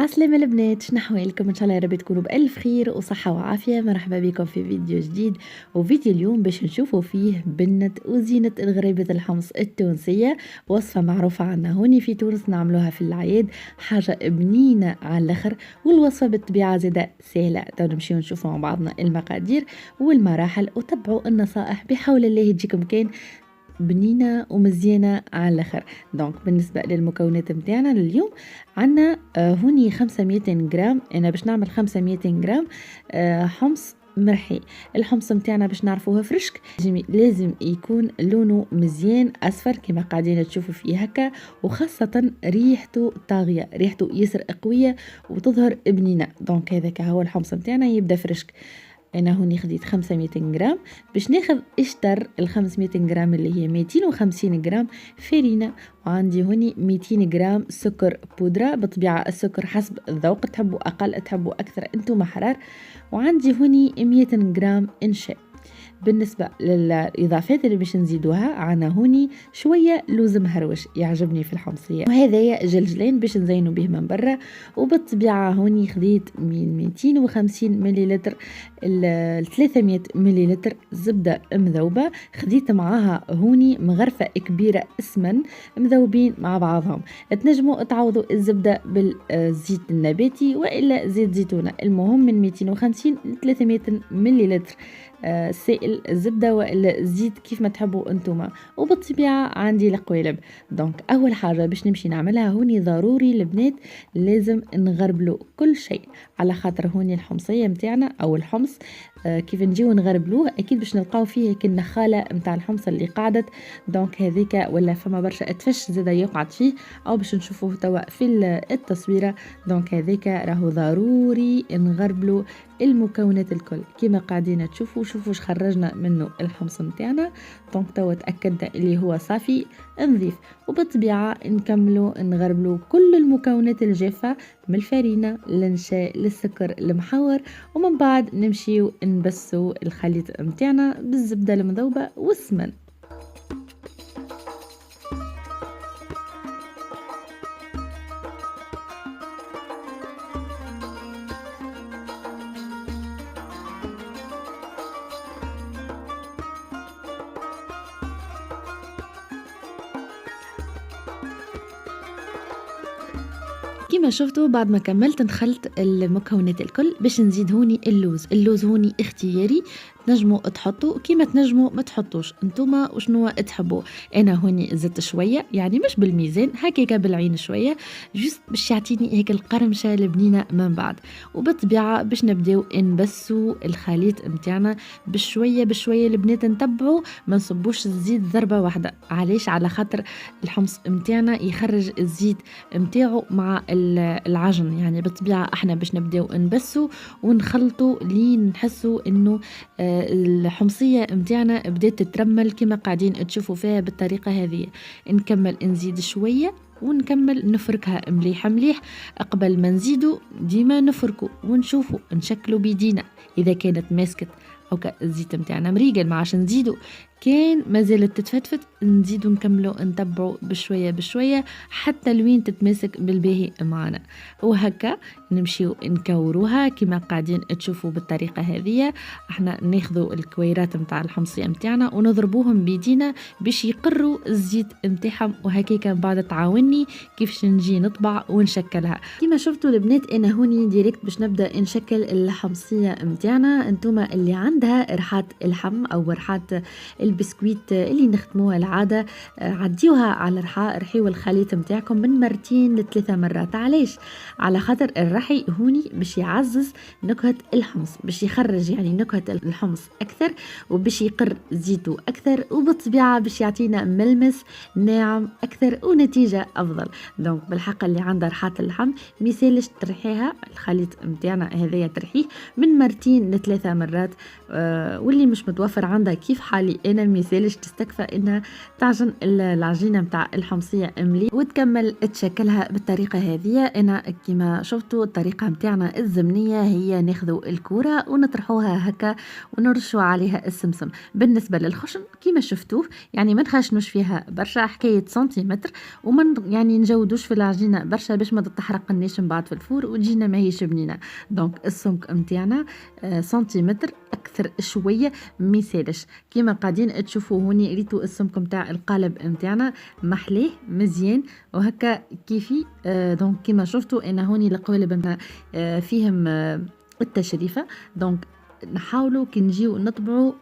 عسلامة البنات، شنو أحوالكم؟ إن شاء الله يا رب تكونوا بألف خير وصحة وعافية. مرحبا بكم في فيديو جديد، وفيديو اليوم باش نشوفوا فيه بنة وزينة الغريبة الحمص التونسية. وصفة معروفة عنا هوني في تونس، نعملوها في العياد، حاجة بنينة على الآخر. والوصفة بالطبيعة زادة سهلة. تو نمشيو نشوفوا مع بعضنا المقادير والمراحل، وتبعوا النصائح بحول الله تجيكم كان بنينة ومزيانة على الاخر. دونك بالنسبة للمكونات متاعنا لليوم عنا هوني 500 جرام. انا باش نعمل 500 جرام حمص مرحي. الحمص متاعنا باش نعرفوه فرشك، لازم يكون لونه مزيان اصفر كما قاعدين تشوفوا فيه هكا، وخاصة ريحته طاغية، ريحته ياسر قوية وتظهر بنينة. دونك هذاك هو الحمص متاعنا يبدا فرشك. انا هوني خديت 500 جرام. باش ناخذ اشتر ال 500 جرام اللي هي 250 جرام فرينة، وعندي هوني 200 جرام سكر بودرة. بالطبيعة السكر حسب الذوق، تحبوا اقل تحبوا اكثر انتم حرار. وعندي هوني 100 جرام انشاء. بالنسبة للإضافات اللي باش نزيدوها، عنا هوني شوية لوز مهروش يعجبني في الحمصية، وهذايا جلجلين باش نزينو به من برا. وبالطبيعة هوني خديت من 250 مليلتر ل 300 مليلتر زبدة مذوبة. خديت معاها هوني مغرفة كبيرة اسمن مذوبين مع بعضهم. تنجموا تعوضوا الزبدة بالزيت النباتي وإلا زيت زيتونة، المهم من 250 ل 300 مليلتر سائل الزبدة ولا الزيت كيف ما تحبوا انتوما. وبالطبيعة عندي القوالب. دونك اول حاجة باش نمشي نعملها هوني ضروري البنات لازم نغربلو كل شيء، على خاطر هوني الحمصية متاعنا او الحمص كيف نجيو نغربلوه اكيد باش نلقاو فيه هيك النخالة متاع الحمص اللي قعدت. دونك هذيك ولا فما برشا اتفش زادا يقعد فيه، او باش نشوفوه توا في التصويرة. دونك هذيك راهو ضروري نغربلو المكونات الكل كما قاعدين تشوفوا. شوفوا اش خرجنا منه الحمص متاعنا. دونك توا تاكدنا اللي هو صافي نظيف. وبالطبيعه نكملوا نغربلوا كل المكونات الجافه، من الفرينه للنشاء للسكر المحور، ومن بعد نمشيو نبسوا الخليط متاعنا بالزبده المذوبه والسمن. كما شفتوا بعد ما كملت نخلط المكونات الكل باش نزيد هوني اللوز هوني اختياري، تنجموا تحطوا كيما تنجموا ما تحطوش انتوما وشنو تحبوا. انا هوني زدت شويه يعني مش بالميزان، هكاكا بالعين شويه جست باش يعطيني هيك القرمشه البنينه من بعد. وبالطبيعه باش نبداو نبسوا الخليط نتاعنا بشويه بشويه البنات. نتبعوا ما نصبوش الزيت ضربه واحده، علاش؟ على خاطر الحمص نتاعنا يخرج الزيت نتاعو مع العجن. يعني بالطبيعه احنا باش نبداو نبسوا ونخلطوا لين نحسوا انه الحمصية متاعنا بدأت تترمل كما قاعدين تشوفوا فيها بالطريقة هذه. نكمل نزيد شوية ونكمل نفركها مليح مليح. قبل ما ديما نفركوا ونشوفوا نشكلوا بيدينا إذا كانت ماسكت أو الزيت متاعنا مريقل، ما عاش نزيدوا. كان ما زالت تتفتفت نزيدوا نكملوا نتبعوا بشوية بشوية حتى لوين تتماسك بالباهي معنا. وهكا نمشيو نكوروها كما قاعدين تشوفوا بالطريقة هذه. احنا ناخذوا الكويرات متاع الحمصية متاعنا ونضربوهم بيدينا باش يقروا الزيت متاعهم. وهكاك بعد تعاوني كيفاش نجي نطبع ونشكلها. كما شفتوا البنات انا هوني ديريكت باش نبدا نشكل الحمصية متاعنا. انتوما اللي عندها ريحات اللحم او ريحات البسكويت اللي نخدموها العادة، عديوها على رحيوا الخليط متاعكم من 2 ل 3 مرات. علاش؟ على خاطر الرحي هوني باش يعزز نكهة الحمص، باش يخرج يعني نكهة الحمص أكثر، وباش يقر زيتو أكثر، وبالطبيعة باش يعطينا ملمس ناعم أكثر ونتيجة أفضل. دونك بالحق اللي عندها ريحات اللحم ميسالش ترحيها الخليط متاعنا هذايا، ترحيه من 2 ل 3 مرات. واللي مش متوفر عندها كيف حالي انا ميسالش تستكفى انها تعجن العجينه متاع الحمصيه ملي وتكمل تشكلها بالطريقه هذه. انا كما شفتوا الطريقه متاعنا الزمنيه هي ناخذوا الكوره ونطرحوها هكا ونرشوا عليها السمسم. بالنسبه للخشن كما شفتوه يعني ما نخشنوش فيها برشا، حكايه سنتيمتر، ومن يعني نجودوش في العجينه برشا باش ما تتحرقنيش من بعد في الفور وتجينا ماهيش بنينه. دونك السمك متاعنا سنتيمتر اكثر شويه ميسالش كيما قاعدين تشوفوا هوني. ريتو السمك متاع القالب متاعنا محليه مزيان وهكا كيفي. دونك كيما شفتوا انا هوني القوالب متاع فيهم التشريفه. دونك نحاولوا كي نجيو نطبعوا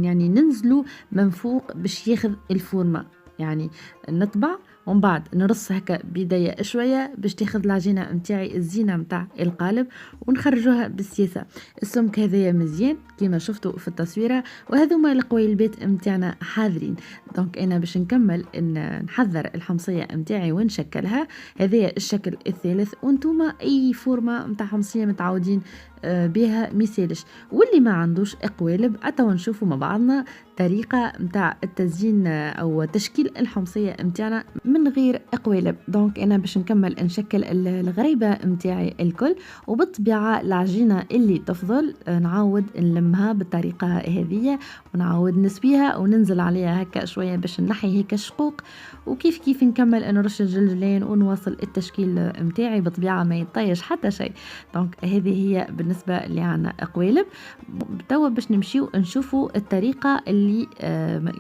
يعني ننزلوا من فوق باش ياخذ الفورمه، يعني نطبع ومن بعد نرص هكا بيديا شويه باش تاخذ العجينه نتاعي الزينه نتاع القالب ونخرجوها بالسياسه. السمك هذايا مزيان كما شفتوا في التصويره، وهذوما القويلبات نتاعنا حاضرين. دونك انا باش نكمل ان نحضر الحمصيه نتاعي ونشكلها. هذايا الشكل الثالث، وانتوما اي فورمه نتاع حمصيه متعودين بها ميسالش. واللي ما عندوش قوالب اتوا نشوفوا مع بعضنا طريقه نتاع التزيين او تشكيل الحمصيه نتاعنا من غير قوالب. دونك انا باش نكمل نشكل الغريبه نتاعي الكل، وبالطبيعه العجينه اللي تفضل نعاود نلمها بالطريقه هذه ونعاود نسويها وننزل عليها هكا شويه باش نحي هيك الشقوق، وكيف كيف نكمل نرش الجلجلين ونواصل التشكيل نتاعي بالطبيعه ما يطيش حتى شيء. دونك هذه هي بالنسبه اللي عنا قوالب. توا باش نمشيو نشوفوا الطريقه اللي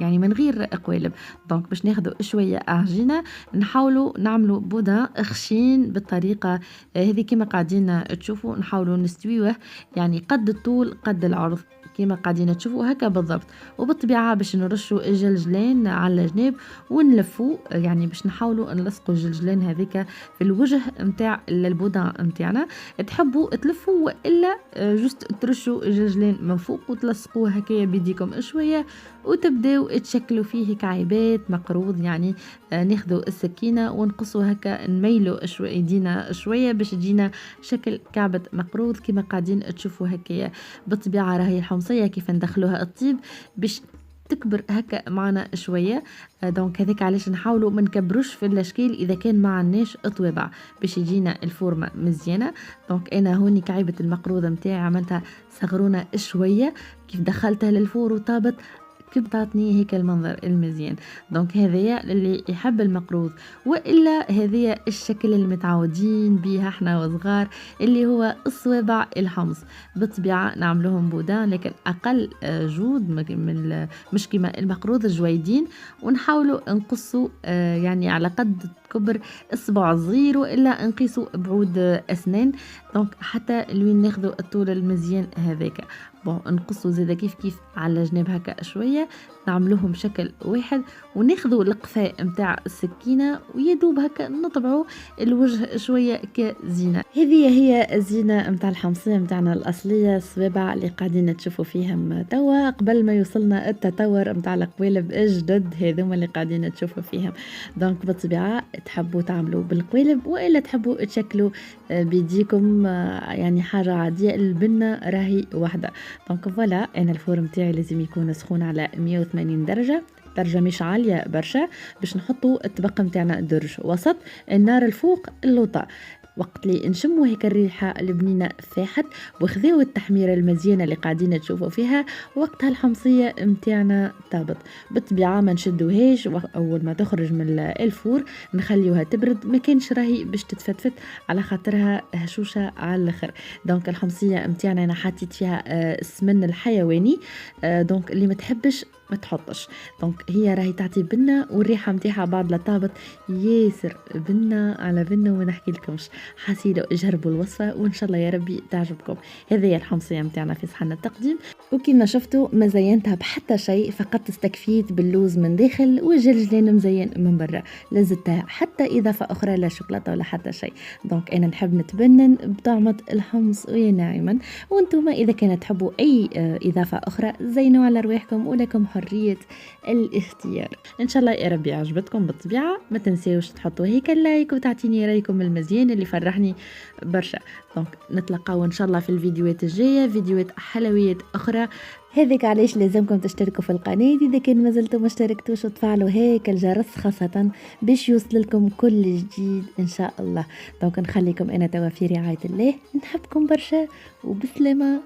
يعني من غير قوالب. دونك باش ناخذوا شويه عجينه نحاولوا نعملوا بودان خشين بالطريقه هذه كما قاعدين تشوفوا. نحاولوا نستويوه يعني قد الطول قد العرض كما قاعدين تشوفوا هكا بالضبط. وبالطبيعه باش نرشوا الجلجلين على جناب ونلفوا يعني باش نحاولوا نلصقوا الجلجلين هذيك في الوجه نتاع البودان نتاعنا. تحبوا تلفوا والا جست ترشوا الجلجلين من فوق وتلصقوه هكايا بيديكم شويه وتبداو تشكلوا فيه كعيبات مقروض. يعني ناخذوا السكينه ونقصوا هكا نميلوا شويه يدينا شويه باش يجينا شكل كعبه مقروض كما قاعدين تشوفوا هكايا. بالطبيعه راهي الحمصيه كيف ندخلوها الطيب باش تكبر هكا معنا شويه. دونك هذيك علاش نحاولوا ما نكبروش في الاشكال اذا كان ما عندناش طوابع باش يجينا الفورمه مزيانه. دونك انا هوني كعيبه المقروضه نتاعي عملتها صغرونه شويه كيف دخلتها للفور وطابت كيف تعطني هيك المنظر المزيان. دونك هذايا اللي يحب المقروض، والا هذايا الشكل اللي متعودين بيها احنا وصغار اللي هو الصوابع الحمص. بالطبيعه نعملوهم بودان لكن اقل جود من مش كيما المقروض الجويدين، ونحاولوا نقصوا يعني على قد كبر اصبع صغير والا نقيسوا بعود اسنان. دونك حتى لوين ناخذوا الطول المزيان هذاك نقصوا زيدا كيف كيف على جناب هكا شويه نعملوهم شكل واحد وناخذوا القفاء متاع السكينه ويدوب هكا نطبعوا الوجه شويه كزينه. هذه هي الزينه متاع الحمصيه متاعنا الاصليه، الصوابع اللي قاعدين تشوفوا فيهم توا قبل ما يوصلنا التطور متاع القوالب الجدد هذوما اللي قاعدين تشوفوا فيهم. دونك بالطبيعه تحبوا تعملوا بالقوالب والا تحبوا تشكلوا بيديكم يعني حاجه عاديه. البنه راهي واحده. دونك فوالا انا الفور متاعي لازم يكون سخون على 180 درجه مش عاليه برشا باش نحطوا الطبق متاعنا درج وسط. النار الفوق اللوطه وقت اللي نشموا هيك الريحه البنينه فاحت وخذوا التحميره المزيانه اللي قاعدين تشوفوا فيها وقتها الحمصيه متاعنا طابت. بالطبيعه ما نشدوهاش اول ما تخرج من الفور نخليوها تبرد، ما كانش راهي باش تتفتفت على خاطرها هشوشه على الاخر. دونك الحمصيه متاعنا انا حطيت فيها السمن الحيواني. دونك اللي ما تحبش ما تحطش. دونك هي راهي تعطي بنه والريحه نتاعها بعد لا طابت ياسر بنه على بنه وما نحكي لكمش. حسيلوا جربوا الوصفه وان شاء الله يا ربي تعجبكم. هذه هي الحمصيه نتاعنا في صحن التقديم، وكما شفتوا ما زينتها بحتى شيء، فقط استكفيت باللوز من داخل والجلجلين مزين من برا. لزتها حتى اضافه اخرى لا شوكولاته ولا حتى شيء. دونك انا نحب نتبنن بطعمه الحمص ويا ناعما، وانتم اذا كانت تحبوا اي اضافه اخرى زينوا على رواحكم ولكم حريه الاختيار. ان شاء الله يا ربي عجبتكم. بالطبيعه ما تنسيوش تحطوا هيك اللايك وتعطيني رايكم المزيان اللي فرحني برشا. دونك نتلقاو ان شاء الله في الفيديوهات الجايه، فيديوهات حلويات اخرى. هذاك علاش لازمكم تشتركوا في القناة إذا كان ما زلتم ما اشتركتوش، وتفعلوا هيك الجرس خاصة باش يوصلكم كل جديد إن شاء الله. دونك نخليكم أنا توا في رعاية الله، نحبكم برشا وبسلامة.